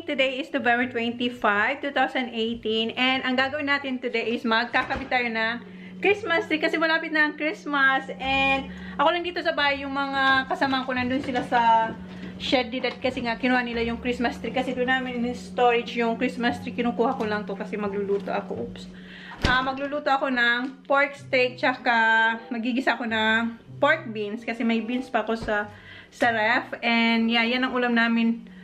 Today is November 25, 2018. And ang gagawin natin today is magkakabit tayo ng Christmas tree kasi malapit na ang Christmas. And ako lang dito sa bahay, yung mga kasama ko nandun sila sa shed dito kasi nga kinuha nila yung Christmas tree. Kasi doon namin in storage yung Christmas tree. Kinukuha ko lang to kasi magluluto ako. Oops. Magluluto ako ng pork steak tsaka magigisa ako ng pork beans kasi may beans pa ako sa ref. And yeah, yan ang ulam namin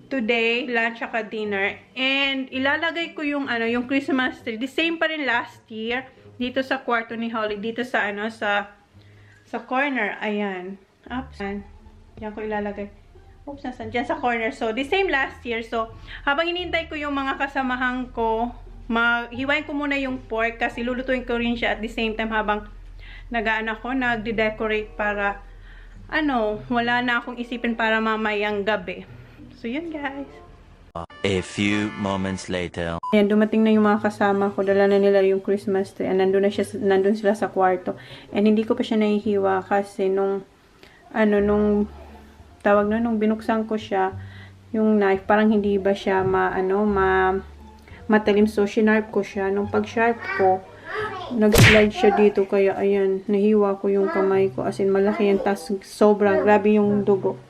today, lunch at dinner. And ilalagay ko yung yung Christmas tree. The same pa rin last year dito sa kwarto ni Holly, dito sa sa corner. Ayan. Oops. Diyan ko ilalagay. Oops, nasan? Diyan sa corner. So, the same last year. So, habang hinihintay ko yung mga kasamahan ko, hiwain ko muna yung pork kasi lulutuin ko rin siya at the same time habang nagde-decorate para wala na akong isipin para mamayang gabi. So, yun guys. A few moments later. Ayan, dumating na yung mga kasama ko. Dala na nila yung Christmas tree. And nandun sila sa kwarto. And hindi ko pa siya nahihiwa kasi nung nung binuksan ko siya, yung knife, parang hindi ba siya matalim. So, shinarp ko siya. Nung pag-sharp ko, nag-slide siya dito. Kaya, ayan, nahiwa ko yung kamay ko. As in, malaki yan. Tas, sobrang, grabe yung dugo.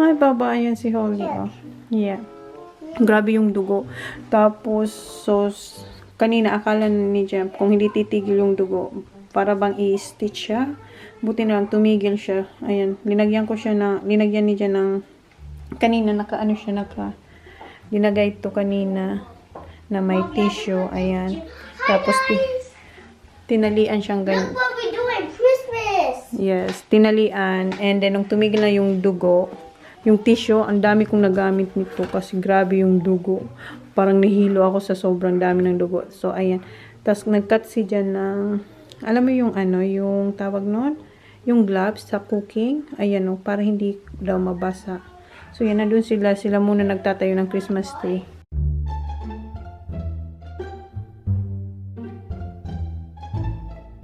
Hi, baba. Ayan si Holly, oh. Yeah. Grabe yung dugo. Tapos, so, kanina, akala ni Jem, kung hindi titigil yung dugo, para bang i-stitch siya. Buti na lang, tumigil siya. Ayan, linagyan ni Jem ng, kanina, linagay ito kanina, na may tissue. Ayan. Tapos, tinalian siyang ganyan. Look what we're doing, Christmas! Yes, tinalian. And then, nung tumigil na yung dugo, yung tissue, ang dami kong nagamit nito kasi grabe yung dugo. Parang nahilo ako sa sobrang dami ng dugo. So, ayan. Tapos, nag-cut si Jan ng, alam mo yung yung tawag nun? Yung gloves sa cooking. Ayan o, para hindi daw mabasa. So, yan, nandun sila. Sila muna nagtatayo ng Christmas tree.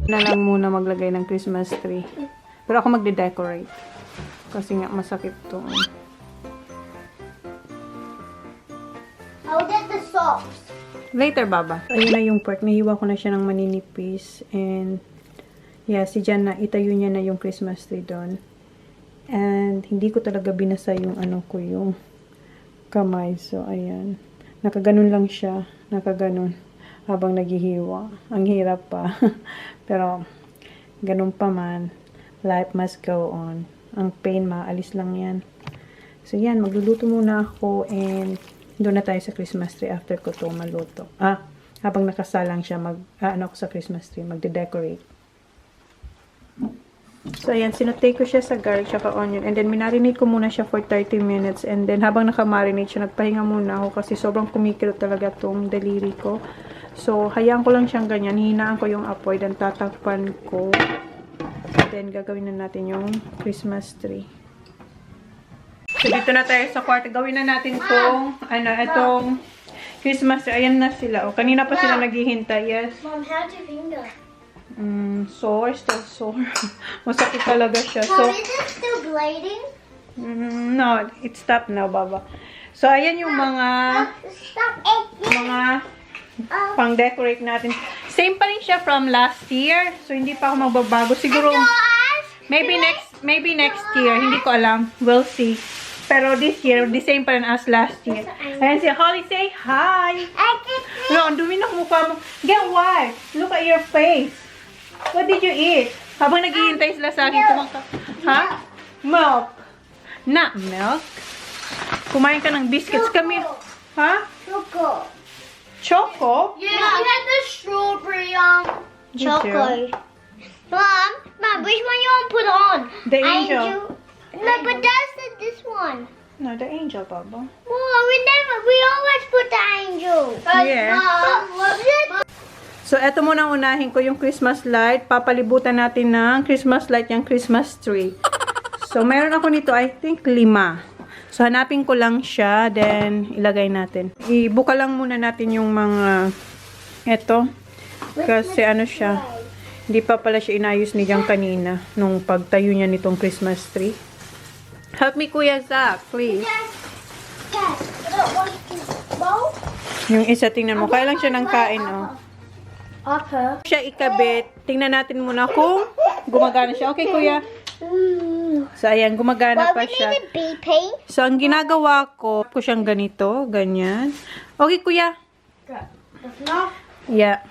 Na lang muna maglagay ng Christmas tree. Pero ako magde-decorate. Kasi nga masakit to. I'll get the socks. Later, Baba. Ayun na yung pork. Nahiwa ko na siya ng maninipis. And, yeah, si Jan na, itayo niya na yung Christmas tree doon. And, hindi ko talaga binasa yung yung kamay. So, ayan. Nakaganon lang siya. Nakaganon. Habang naghihiwa. Ang hirap pa. Pero, ganun pa man. Life must go on. Ang pain, maalis lang yan. So, yan. Magluluto muna ako. And, doon na tayo sa Christmas tree after ko to maluto. Habang nakasalang siya, ako sa Christmas tree. Magde-decorate. So, ayan. Sinutay ko siya sa garlic tsaka onion. And then, minarinate ko muna siya for 30 minutes. And then, habang nakamarinate siya, nagpahinga muna ako kasi sobrang kumikirot talaga tong daliri ko. So, hayaan ko lang siyang ganyan. Hinaan ko yung apoy. Then, tatakpan ko. Then, gagawin na natin yung Christmas tree. So, dito na tayo sa kwarto. Gawin na natin itong Christmas tree. Ayan na sila. O, kanina pa sila naghihintay. Yes. Mom, how's your finger? Sore. Still sore. Masakit talaga siya. Mom, So, is it still bleeding? no. It stopped now, Baba. So, ayan yung Stop it! pang-decorate natin. Same pa rin siya from last year. So, hindi pa ako magbabago. Siguro, maybe next year. Hindi ko alam. We'll see. Pero this year, the same pa rin as last year. Ayan si Holly, say hi! No, ang dumi ng mukha mo. Get what? Look at your face. What did you eat? Habang naghihintay sila sa akin kumaka. Ha? Milk. Not milk. Kumain ka ng biscuits. Kami. Ha? Choco. Choco? Yeah, I had the strawberry choco. Mom, which one you want to put on? The angel. No, but that's this one. No, the angel, Baba. Well, we always put the angel. Yeah. So, eto muna unahin ko yung Christmas light. Papalibutan natin ng Christmas light yung Christmas tree. So, meron ako nito, I think, 5. So, hanapin ko lang siya, then ilagay natin. Ibuka lang muna natin yung mga eto. Kasi siya, hindi pa pala siya inayos ni Jan kanina nung pagtayo niya nitong Christmas tree. Help me, Kuya Zach, please. Yes, I don't want to Yung isa, tingnan mo. Kaya lang siya ng kain, oh. Okay. Siya ikabit. Tingnan natin muna kung gumagana siya. Okay, kuya? So, ayan, gumagana pa siya. So, ang ginagawa ko siyang ganito, ganyan. Okay, kuya? Yeah.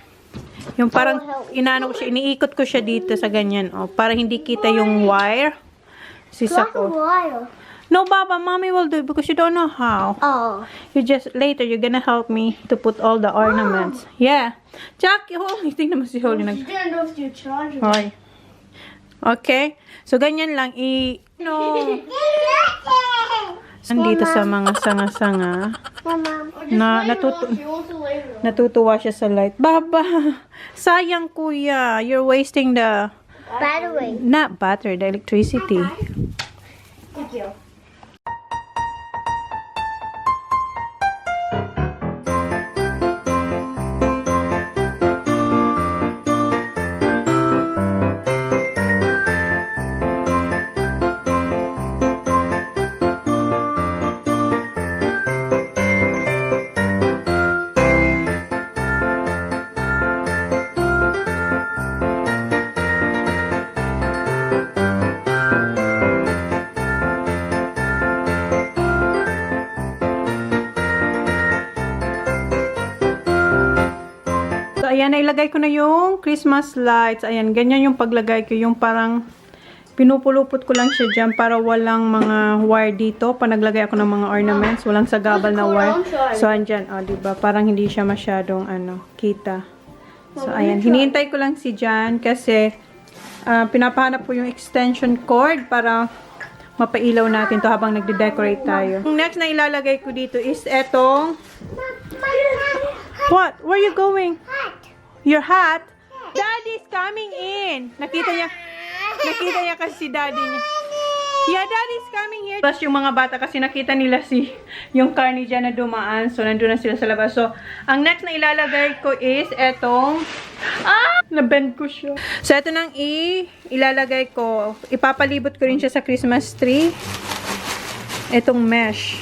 Yung parang, inaano ko siya, iniikot ko siya dito sa ganyan, oh. Para hindi kita yung wire. Sisa ko. No, Baba, Mommy will do it because you don't know how. Oh. You just, later, you're gonna help me to put all the ornaments. Yeah. Jack, oh, tingnan mo si Holly. Hoy. Okay. So, ganyan lang. No. Nandito sa mga sanga-sanga. Natutuwa siya sa light. Baba, sayang kuya. You're wasting the... Battery. Not battery, the electricity. Thank you. So, ayan, nailagay ko na yung Christmas lights. Ayan, ganyan yung paglagay ko. Yung parang pinupulupot ko lang siya dyan para walang mga wire dito. Pa naglagay ako ng mga ornaments, walang sagabal na wire. So, andyan, oh, diba? Parang hindi siya masyadong, kita. So, ayan, hinihintay ko lang si Jan kasi pinapahanap ko yung extension cord para mapailaw natin to habang nagde-decorate tayo. Yung next na ilalagay ko dito is etong... What? Where are you going? Your hat? Daddy's coming in. Nakita niya kasi si daddy niya. Yeah, daddy's coming here. Tapos yung mga bata kasi nakita nila yung car ni Jan na dumaan. So, nandun na sila sa labas. So, ang next na ilalagay ko is etong... nabend ko siya. So, eto nang ilalagay ko. Ipapalibot ko rin siya sa Christmas tree. Etong mesh.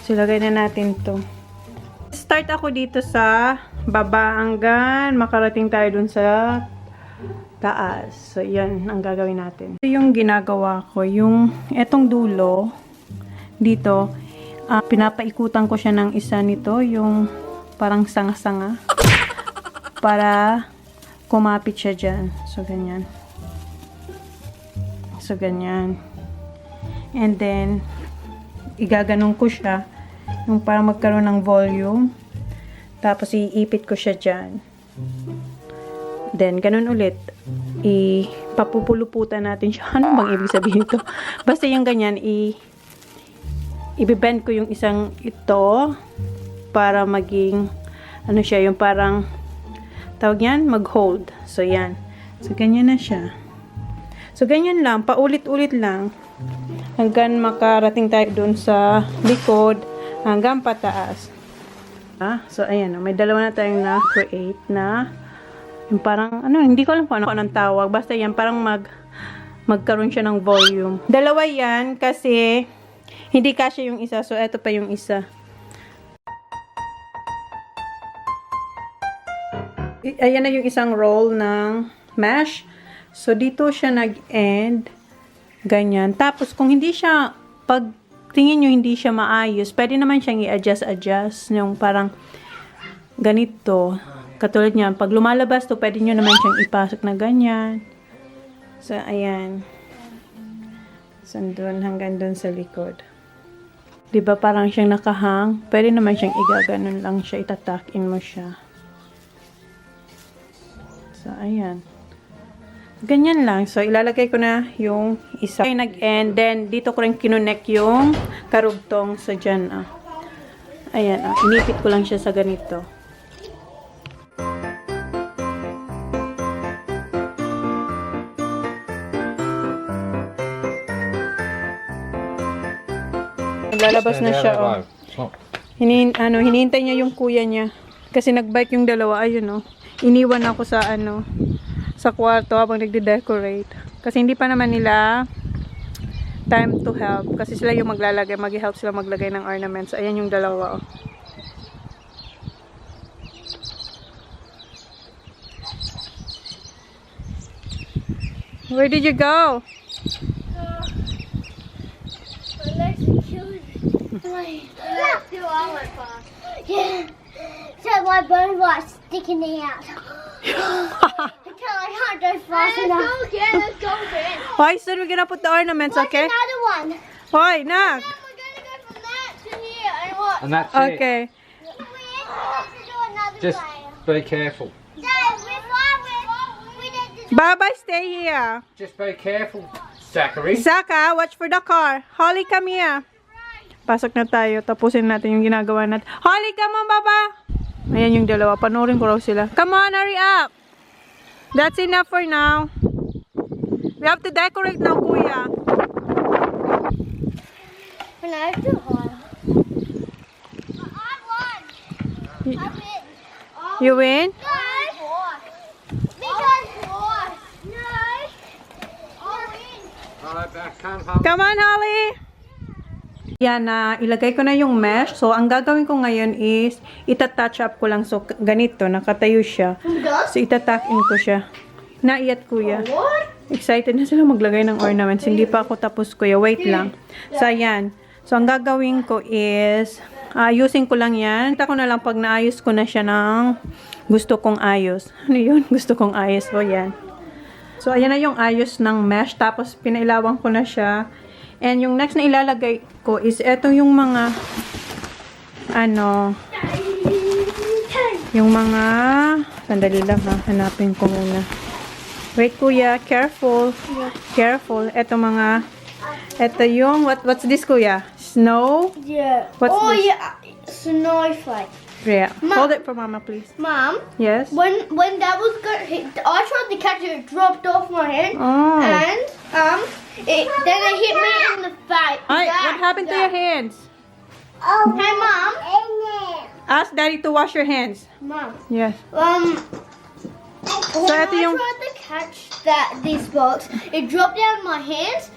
So, lagay na natin to. Start ako dito sa baba hanggang makarating tayo dun sa taas. So, yan ang gagawin natin. Ito yung ginagawa ko. Yung etong dulo dito, pinapaikutan ko siya ng isa nito. Yung parang sanga-sanga. Para kumapit siya dyan. So, ganyan. So, ganyan. And then, igaganong ko siya. Yung para magkaroon ng volume. Tapos, iipit ko siya dyan. Then, ganun ulit. Ipapupuluputan natin siya. Ano bang ibig sabihin ito? Basta yung ganyan, ibibend ko yung isang ito para maging, ano siya, yung parang, tawag yan, mag-hold. So, yan. So, ganyan na siya. So, ganyan lang. Paulit-ulit lang. Hanggang makarating tayo dun sa likod. Hanggang pataas. So, ayan. May dalawa na tayong na-create na yung parang, hindi ko alam kung anong tawag. Basta yan, parang magkaroon siya ng volume. Dalawa yan kasi hindi kasya yung isa. So, eto pa yung isa. Ayan na yung isang roll ng mesh. So, dito siya nag-end. Ganyan. Tapos, kung hindi siya, pag tingin nyo hindi siya maayos, pwede naman siyang i-adjust. Yung parang ganito. Katulad niyan, pag lumalabas to, pwede nyo naman siyang ipasok na ganyan. So, ayan. So, doon hanggang doon sa likod. Diba parang siyang nakahang? Pwede naman siyang igaganon lang siya. Itatakin mo siya. So, ayan. Ganyan lang. So, ilalagay ko na yung isa. Okay, nag-end. Then, dito ko rin kinunek yung karugtong sa dyan. Ayan. Inipit ko lang siya sa ganito. Lalabas na siya. Hinihintay niya yung kuya niya. Kasi nag-bike yung dalawa. Ayun, iniwan ako sa sa kwarto habang nagde-decorate. Kasi hindi pa naman nila time to help. Kasi sila yung maglalagay, mag-help sila maglagay ng ornaments. Ayan yung dalawa, oh. Where did you go? My legs are killing me. My legs are fast. Yeah. So my bone was sticking out. Until I can't go fast enough. Let's go again. Let's go again. Why, soon we're gonna put the ornaments, What's okay? another one? Why, Nak? Then we're gonna go from that to here and what? And that's it. Okay. We have to do another Just way. be careful. Dad, we did the Baba, stay here. Just be careful, Zachary. Zaka, watch for the car. Holly, come here. Pasok na tayo. Tapusin natin yung ginagawa natin. Holly, come on, Baba. Ayan yung dalawa. Panoorin ko raw sila. Come on, hurry up. That's enough for now. We have to decorate now, Kuya. When I do hard. I won. I win. You win? No. Because no. I'll win. Alright, back, come home. Come on, Holly. Yan na, ilagay ko na yung mesh. So, ang gagawin ko ngayon is, itatouch up ko lang. So, ganito, nakatayo siya. So, itatuck in ko siya. Naiyat, Kuya. What? Excited na sila maglagay ng ornaments. Hindi pa ako tapos, Kuya. Wait lang. So, ayan. So, ang gagawin ko is, ayusin ko lang yan. Kita ko na lang pag naayos ko na siya ng gusto kong ayos. Ano yun? Gusto kong ayos. So, yan. So, ayan na yung ayos ng mesh. Tapos, pinailawan ko na siya. And yung next na ilalagay ko is eto yung mga ano yung mga sandali lang ha, hanapin ko muna. Wait, Kuya, careful. Careful. Eto yung what's this, Kuya? Snow? Yeah. What's oh this? yeah, snowflake. Yeah. Mom. Hold it for Mama, please. Mom, Yes. when that was good, I tried to catch it. It dropped off my hand, Oh. and then it hit me in the face. Ay, what happened to your hands? Oh. Hey, Mom. Ask Daddy to wash your hands. Mom. Yes. When ito I yung- tried to catch this box, it dropped down my hands.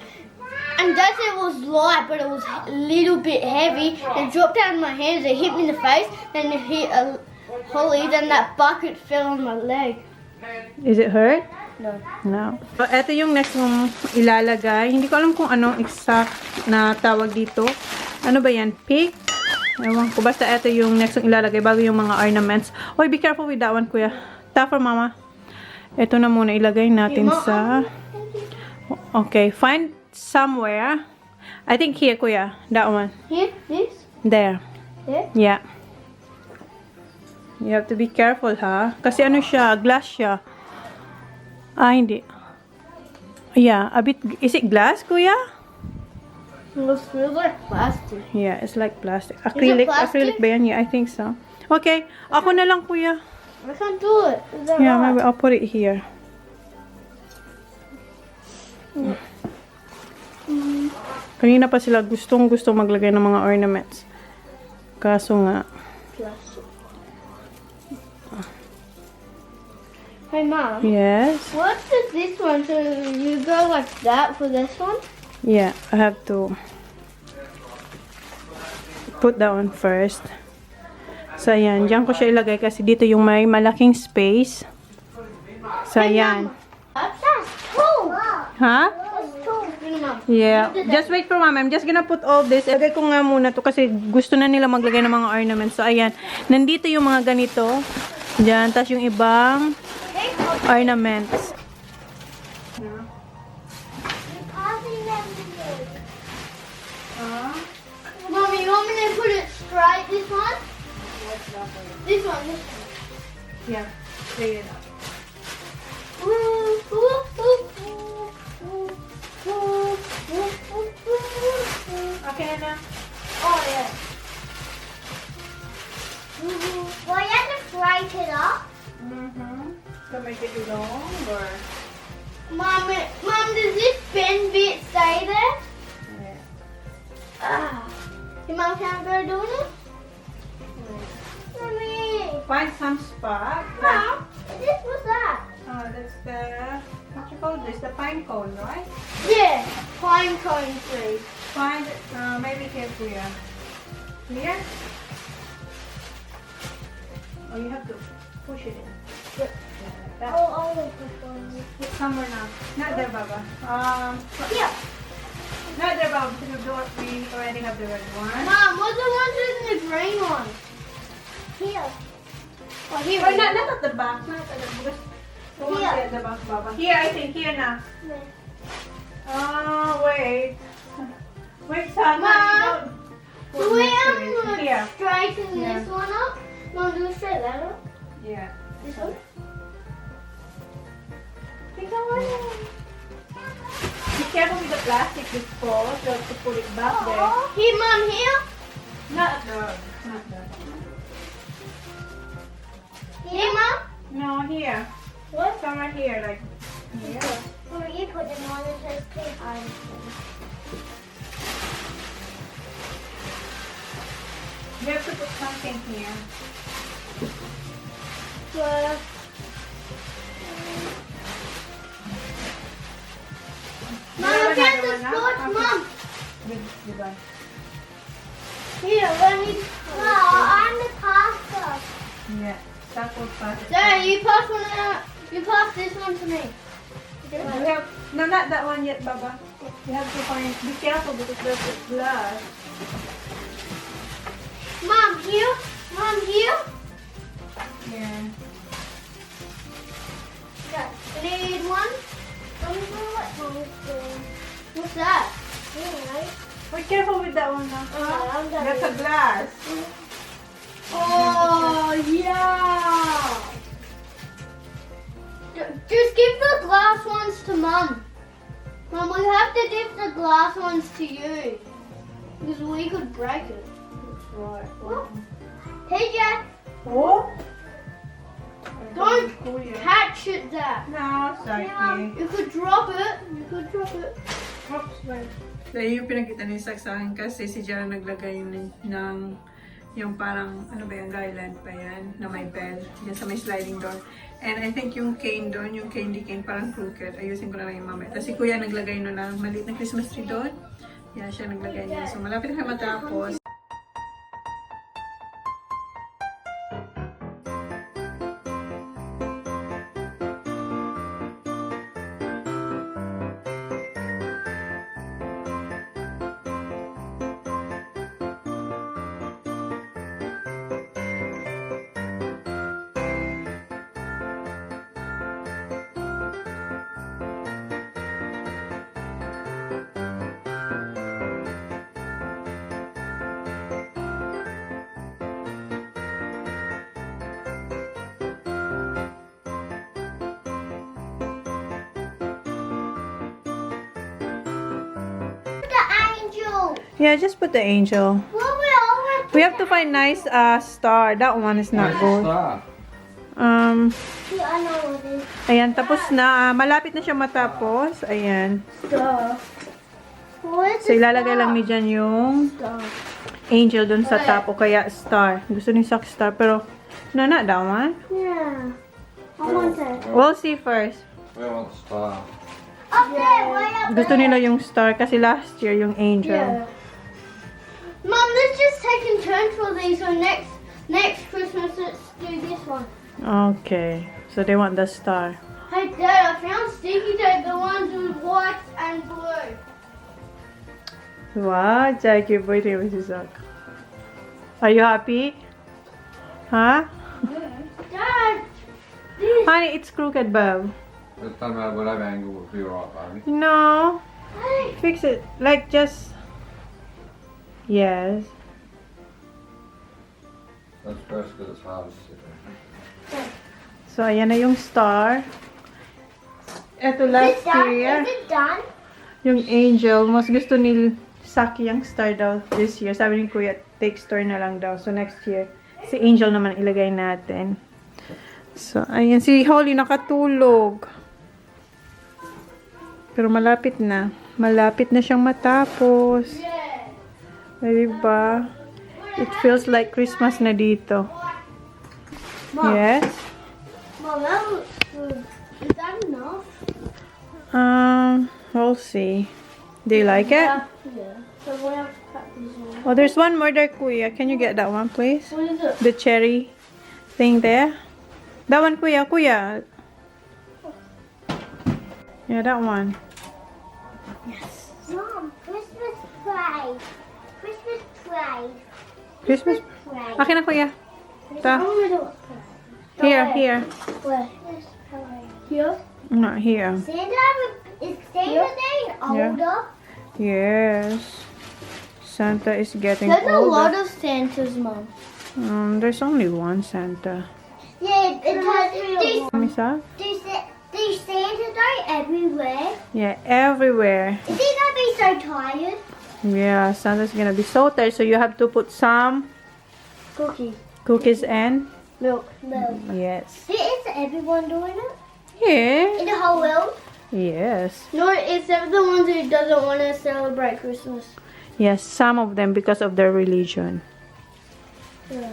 And Dad said it was light, but it was a little bit heavy. It dropped down my hands, it hit me in the face, then it hit Holly, then that bucket fell on my leg. Is it hurt? No. No. So, ito yung next mong ilalagay. Hindi ko alam kung anong exact na tawag dito. Ano ba yan? Pig? Ewan ko. Basta ito yung next mong ilalagay bago yung mga ornaments. Oy, be careful with that one, Kuya. Tougher, Mama. Ito na muna ilagay natin sa... Okay. Find somewhere. I think here, Kuya. That one. Here? This? There. There? Yeah. You have to be careful, ha? Kasi ano siya? Glass siya. Ah, hindi. Yeah, a bit... Is it glass, Kuya? It feels like plastic. Yeah, it's like plastic. Acrylic. plastic? Acrylic ba yan? Yeah, I think so. Okay. Ako na lang, Kuya. I can't do it. Is that Yeah, right? maybe I'll put it here. Kanina pa sila gustong maglagay ng mga ornaments. Kaso nga. Plastic. Hey, Mom. Yes. What is this one? So you go like that for this one? Yeah, I have to put that one first. So, ayan. Diyan ko siya ilagay kasi dito yung may malaking space. So, ayan. That's cool. Ha? That's cool. Mom. Yeah. Just wait for Mama. I'm just gonna put all this. Ilagay ko nga muna to kasi gusto na nila maglagay ng mga ornaments. So, ayan. Nandito yung mga ganito. Diyan. Tapos yung ibang ornaments. Mom, you want me to put it straight, this one? This one. Yeah. Straight it up. Okay na. Oh, yeah. Well, you have to straight it up. To make it long or... Mom, does this bend bit stay there? Ah. Your mom can't go doing it? Mommy. Find some spot. Mom, this was that. That's the What you call this? The pine cone, right? Yeah, pine cone tree. Pine, maybe here, Kuya. Here? Oh, you have to push it in. Yep. That, Oh, look this one. it's somewhere now. Not there, Baba. Here. Not there, Baba. We already have the red one. Mom, what's the ones in the green one? Here. Oh, here. Oh, not at the back. Not at the back. The one Here. at the back, Baba. Here, I think. Here now. Oh, wait. Wait, son. Mom, do we Here. straighten Yeah. this one up? Mom, do we straighten that up? Yeah. This one? Be careful with the plastic this falls. You have to put it back there. Here, Mom, here? Not the. Not the. Here, Mom? No, here. What? Somewhere here, like here. Oh, you put them on and says clean iron. You have to put something here. Well, Mom, Another get the one, huh? sports, Okay. Mom. Diba? Here, let me. No, I'm the pastor. Yeah. That will pass it. Dad, you pass one out. You pass this one to me. You have, no, not that one yet, Baba. You have to find, be careful because there's the glass. Mom, here. Mom, here. Yeah. Yeah. Need one. Let me know what Mommy's doing. What's that? Be careful with that one now. I'm done. That's a glass. Oh, yeah. Just give the glass ones to Mum. Mum, we have to give the glass ones to you. Because we could break it. Right. Hey, Jack. Oh? Don't Cool, yeah. catch it there. No, sorry. You could drop it. You could drop it. Oops, right. Dahil yung pinakita ni Sak sa akin kasi si Jara naglagay ng yung parang, ano ba yung garland pa yan, na may bell, yan sa may sliding door. And I think yung cane doon, yung candy cane, parang crooked. Ayusin ko na lang yung mamaya. Tapos si Kuya naglagay no ng maliit na Christmas tree doon. Yan, siya naglagay niya. So malapit na matapos. The angel. Yeah, just put the angel. Well, we always We have to find nice star. That one is not good. Star. I know what it is. Ayan, tapos na. Malapit na siya matapos. Ayan. Star. What is So, ilalagay lang ni Jan yung star? angel dun sa top o kaya star. Gusto ni Sak star, pero no, not that one. Yeah. I want that. We'll see first. We want star. Up there, way up Gusto nila yung star kasi last year yung angel. Yeah. Mom, let's just take in turns for these. So next Christmas, let's do this one. Okay. So they want the star. Hey, Dad, I found sticky tape, the ones with white and blue. Wow, Jackie boy, si Sak. Are you happy? Huh? Dad, this. Honey, it's crooked, Bob. It doesn't matter whatever angle would be right, baby. No. Hey. Fix it. Like just... Yes. That's first because it's hard to sit there. So, ayan na yung star. Ito Is last it done? year. Is it done? Yung angel, mas gusto ni Saki yung star daw this year. Sabi ni Kuya, take star na lang daw. So, next year, si angel naman ilagay natin. So, ayan. Si Holly nakatulog. Pero malapit na. Malapit na siyang matapos. Diba? It feels like Christmas na dito. Mom. Yes? Mom, that looks good. Is that enough? We'll see. Do you like it? Yeah. So we have to cut these ones. Oh, there's one more there, Kuya. Can you get that one, please? What is it? The cherry thing there. That one, Kuya. Kuya. Yeah, that one. Mom, Christmas prize. Christmas prize. Christmas. Prize. Akin na, Kuya. Ta. Here, here. Where? Here? Not here. Santa is Santa Day older? Yes. Santa is getting There's a lot older. of Santas, Mom. There's only one Santa. Yeah, because Misa? there's Santa Day everywhere. Yeah, everywhere. Is he gonna be so tired? Yeah, Santa's gonna be so tired, so you have to put some cookies and Milk. yes. Is everyone doing it? Yeah. In the whole world? Yes. No, except the ones who doesn't want to celebrate Christmas. Yes, some of them because of their religion. Yeah.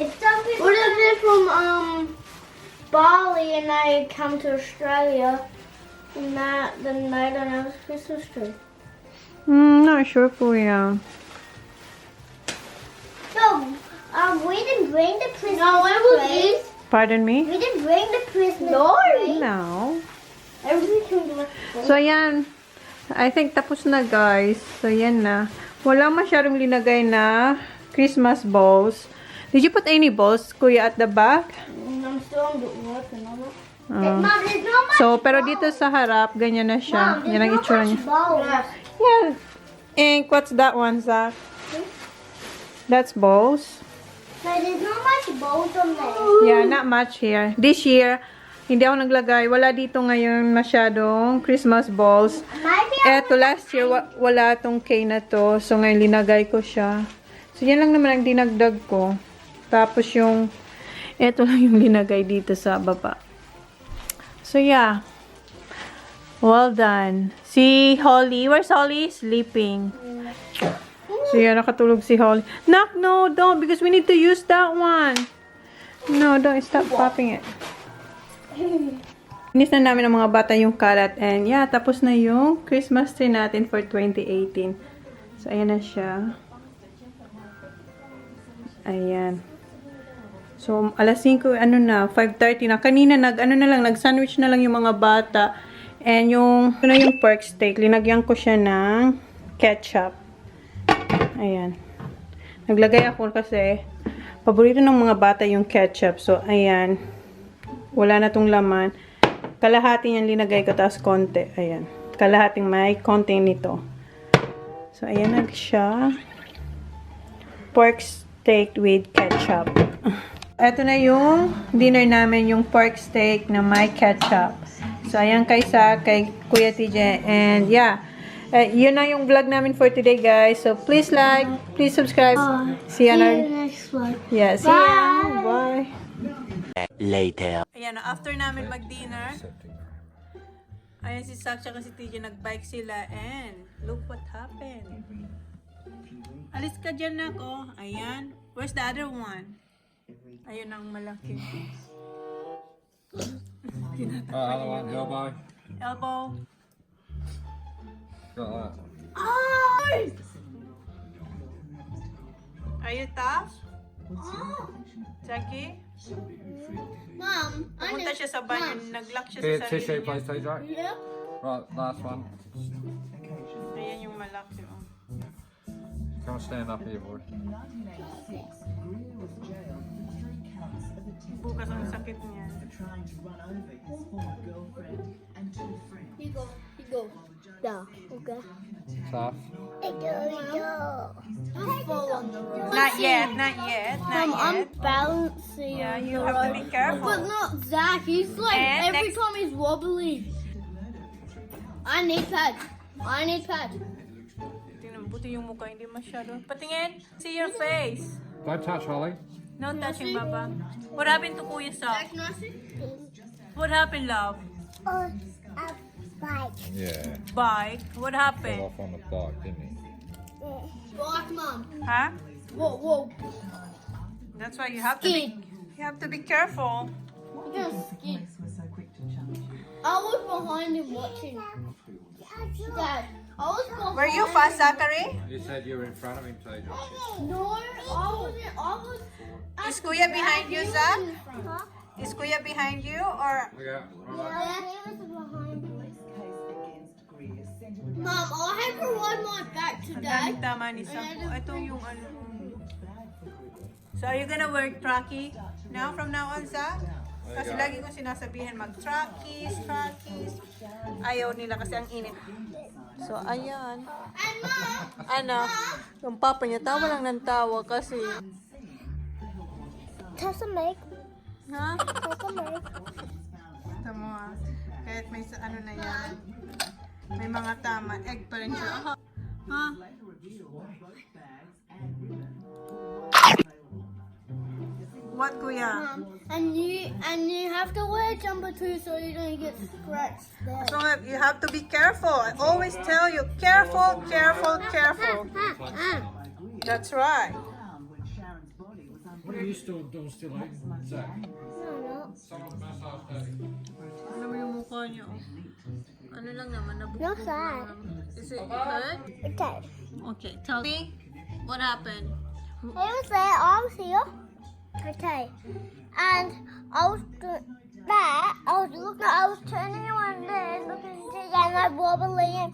If some people what if they're from Bali and they come to Australia and then they don't have a Christmas tree? Not sure, Kuya. No, we didn't bring the Christmas tree. Pardon me? We didn't bring the Christmas tree. No. Everything was So, yan. I think tapos na, guys. So, yan na. Wala masyadong linagay na Christmas balls. Did you put any balls, Kuya, at the back? I'm still working on it. Oh. Mom, there's not much So, pero dito sa harap, ganyan na siya. Mom, Yan ang there's itsura not niya. much balls. Yeah. Ink, what's that one, Zach? That's balls. No, there's not much balls on there. Yeah, not much here. This year, hindi ako naglagay. Wala dito ngayon masyadong Christmas balls. Maybe Eto, last year, wala tong K na to. So, ngayon, linagay ko siya. So, yan lang naman ang dinagdag ko. Tapos, eto lang yung linagay dito sa baba. So, yeah. Well done. Si Holly. Where's Holly? Sleeping. So, yeah, nakatulog si Holly. Knock, no, don't. Because we need to use that one. No, don't. Stop popping it. Inis na namin ng mga bata yung kalat. And, yeah, tapos na yung Christmas tree natin for 2018. So, ayan na siya. Ayan. So, alas 5, 5:30 na. Kanina, nag-sandwich na lang yung mga bata. And yung pork steak, linagyan ko siya ng ketchup. Ayan. Naglagay ako kasi paborito ng mga bata yung ketchup. So, ayan. Wala na tong laman. Kalahati niyang linagay ko, tapos konti. Ayan. Kalahating may konti nito. So, ayan na siya. Pork steak with ketchup. Ito na yung dinner namin, yung pork steak na may ketchup. So, ayan kay Kuya TJ. And, yeah. Yun na yung vlog namin for today, guys. So, please like, please subscribe. See you next one. Yeah, see ya. Bye. Later. Ayan, after namin mag-dinner, ayan si Sak at si TJ, nag-bike sila. And, look what happened. Alis ka dyan, ako. Ayan. Where's the other one? Ayun ang malaki. Other one, elbow. Elbow. Got that. Ay! Are you tough? Jackie? Mom, Pumunta siya sa banyo, nag-lock siya Bit sa tissue, sarili niya. please, TJ. Yeah. Right, last one. Ayan yung malaki. Oh. Come and stand up here, boy. Bukas ang sakit niya. You go. Yeah. Okay. Tough. I'm full on the road. Not yet, not yet, not I'm yet. balancing Yeah, on you the have to road. be careful. But not Zach. He's like And every next- time he's wobbly. I need pad. Tingnan, buti yung mukha, hindi masyado. Patingin, see your face. Don't touch Holly. No touching, Baba. What happened to Kuya Sak? What happened, love? Yeah. Bike? What happened? Off on the bike, didn't he? Black mom. Huh? Whoa. That's why you have to be careful. You're gonna skid. I was behind him watching. Dad, I was behind. Were you fast, Zachary? You said you were in front of him, TJ. No, I wasn't. I was. Is Kuya behind you, Zach? Huh? Is Kuya behind you or? Look out. Yeah, he was behind me. Mom, I have to ride my back Ang today. daming tama ni Sampo. Ito yung ano. So are you gonna wear trackie now from now on, Zach? Kasi lagi ko sinasabihin mag-trackies. Ayaw nila kasi ang init. So ayan. And Mom, Ano? Yung papa niya tawa lang ng tawa kasi. Tessa make. Ha? Tessa make. Ito mo ah. Kahit may sa ano na yan. May mga tama. Egg pa rin siya. Ha? What, Kuya? And you have to wear a jumper too so you don't get scratched there. So you have to be careful. I always tell you, careful. That's right. What are you still doing eating, Zach? Someone's massage daddy. Ano mo yung mukha niyo? Ano lang naman, nabuko. No, sir. Is it hurt? Okay. Okay, tell me what happened. He was there, I was here. Okay. And I was I was turning around there looking and I wobbling.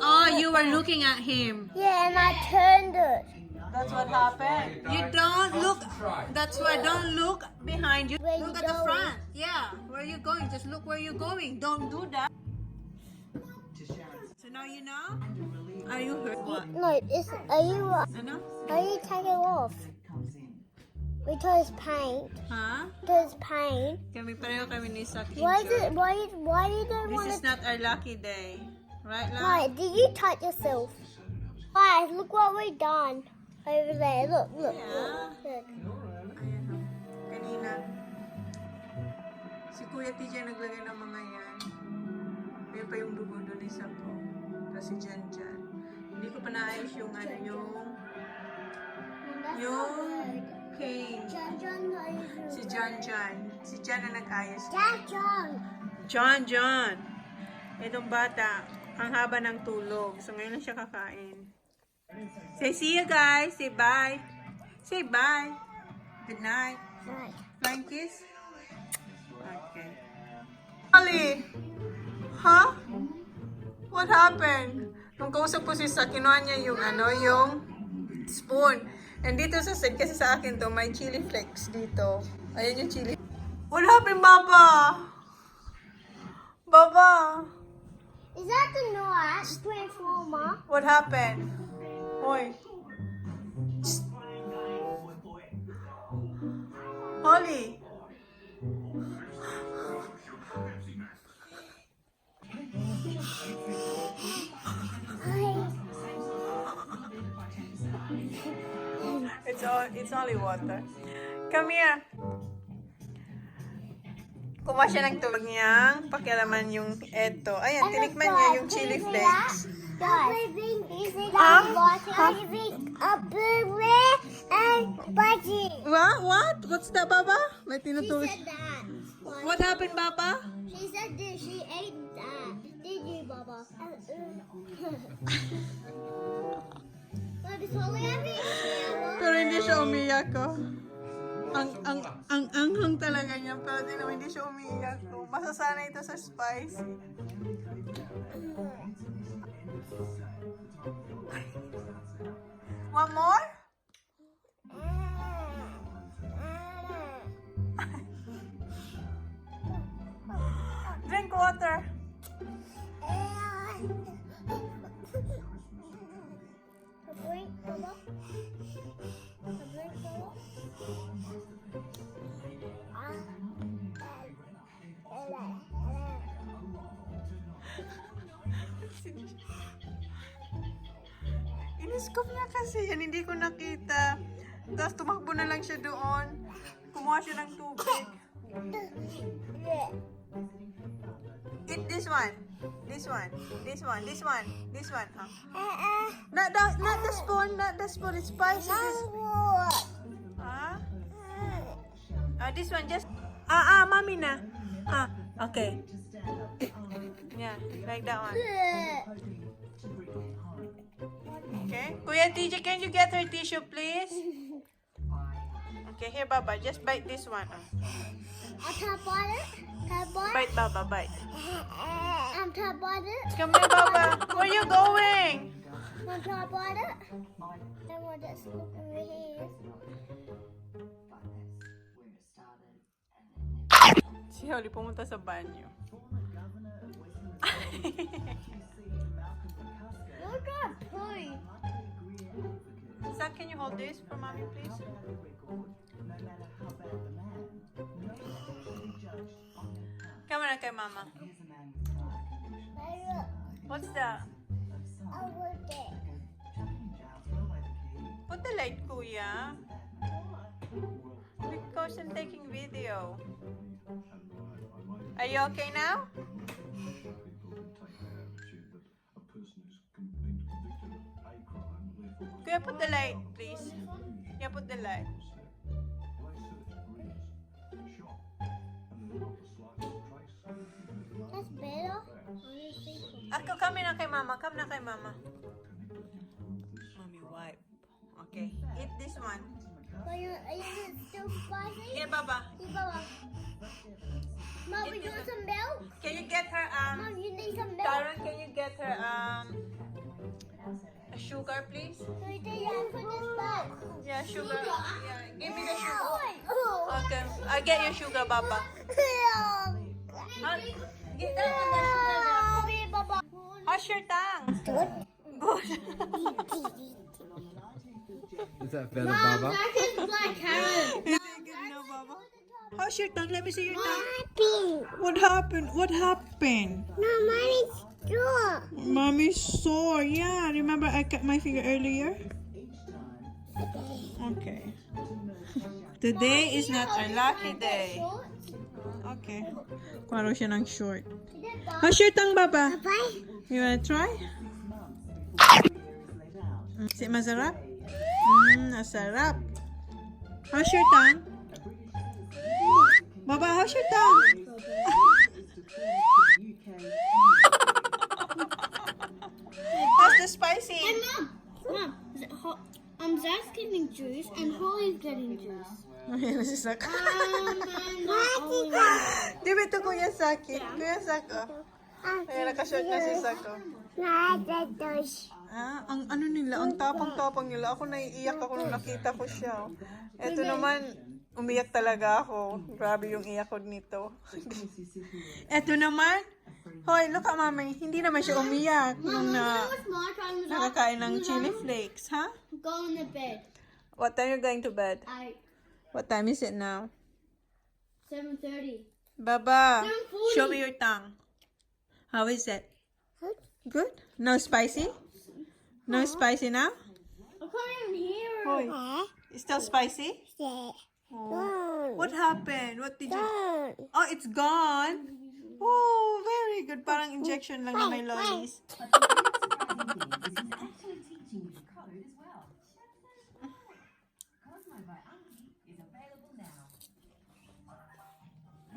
Oh, you were looking at him. Yeah, and I turned it. That's what happened. You don't look. That's why don't look behind you. Where Look you at the going? front. Yeah, where you going? Just look where you're going. Don't do that. So now you know. Are you hurt? What? No, Ano? are you taking it off? Because paint. Huh? There's paint. Pareho kami ni Saki. Why you don't This want is to? not our lucky day, right? Why did you touch yourself? Guys, look what we done over there. Look. Yeah. Look. Ayan o. Kanina. Si Kuya TJ naglagay ng mga yan. May pa yung dugo doon isa ko. Tapos si Jan. Hindi ko pa naayos yung ano yung pain. Si Jan. Si Jan na nag-ayos. John. Itong bata, ang haba ng tulog. So ngayon lang siya kakain. Say see you guys. Say bye. Say bye. Good night. Flying kiss? Okay. Ali! Huh? What happened? Nung kausap ko si Sa, kinuha niya yung yung spoon. And dito sa side, kasi sa akin to, may chili flakes dito. Ayan yung chili. What happened, Baba? Baba? Is that the nice transformer? What happened? Hoy. Holly. It's only water. Come here. Kumuha siya ng tulog niyang pakialaman yung eto. Ayan, tinikman niya yung chili flakes. Everything is in everything a blueberry and budgie. What? What's that, Baba? May She tinutulog. said that. What happened, Baba? She said that she ate that. Did you, Baba? But it's only having Pero hindi siya umiyak ko. Ang anghang talaga niya, pero hindi siya umiyak ko. Masasanay ito sa spicy. One more? Drink water. A drink, Baba? A drink, Baba? Iniskop niya kasi yan, hindi ko nakita. Tapos tumakbo na lang siya doon. Kumuha siya ng tubig. Eat this one. This one. Huh? Not the spoon. It's spicy. Huh? This one just. Mami na. Okay. Yeah, like that one. Okay. Kuya TJ, can you get her tissue, please? Okay, here, Baba. Just bite this one. Can I bite it? Can I bite? Bite, Baba. Bite. Can I bite it? Come here, Baba. Where are you going? Can I bite it? I want to scoop in my hands. Si Holly pumunta sa banyo. Look at poo. Zach, can you hold this for mommy, please? Come on, kay mama. What's that? I want it. Put the light, kuya. Because I'm taking video. Are you okay now? Kuya, put the light, please. Yeah, put the light. That's better. Ako, come na kay mama. Come na kay mama. Mommy, wipe. Okay. Eat this one. Is it still spicy? Here, Baba. Hey, Baba. Mom, we want some milk? Can you get her, Mom, you need some milk? Karen, can you get her, a sugar, please? We did that for this box. Yeah, sugar. Yeah, give me the sugar. Oh. Okay, I'll get you sugar, Baba. Get that one, the sugar there. Baba. How's your tongue? Good. Good. Is that better, Mom, Baba? that is black carrot. Is it good now, Baba? How's your tongue? Let me see your tongue. Happy. What happened? What happened? No, mommy's sure. Mommy's sore. Yeah, remember I cut my finger earlier? Okay. Today is not our lucky day. Okay. Kwaro siya ng short. How's your tongue, Baba? Bye. You wanna try? Is it masarap? Masarap. How's your tongue? Baba, how's your tongue? How's the spicy? Mom, is it hot? Zach's getting juice and Holly's getting juice. Ayan na si Sak. Holly. Di ba ito Kuya Saki? Kuya Sak, oh. Ayan, nakashort na si Sak, oh. Ang ano nila, ang tapang-tapang nila. Ako naiiyak ako nung nakita ko siya. Oh. Ito naman, umiyak talaga ako. Grabe yung iyak ko nito. Ito naman, hoy, look at mami. Hindi naman siya umiyak nung nakakain ng chili flakes, ha? Go in the bed. What time you going to bed? What time is it now? 7:30. Baba, 7:40. show me your tongue. How is it? Good? No spicy? No spicy now? I can't even hear it. Hoy, it's still spicy? Oh. What happened? What did you... Oh, it's gone? Oh, very good. Parang injection lang na may lollies.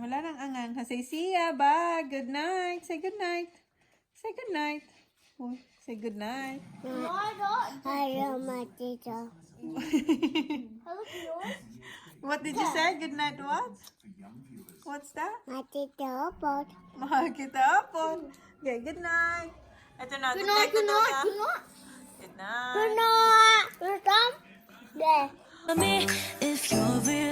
Wala nang angang. Say, see ya, bye. Good night. Say good night. Say good night. Oh, say good night. I love my teacher. What did you say? Good night what? What's that? My teacher, but. Mahal kita po. Okay, good night. Ito na. Good night na daw na. Good night. Good night. Good night. Yeah. Me if you're real.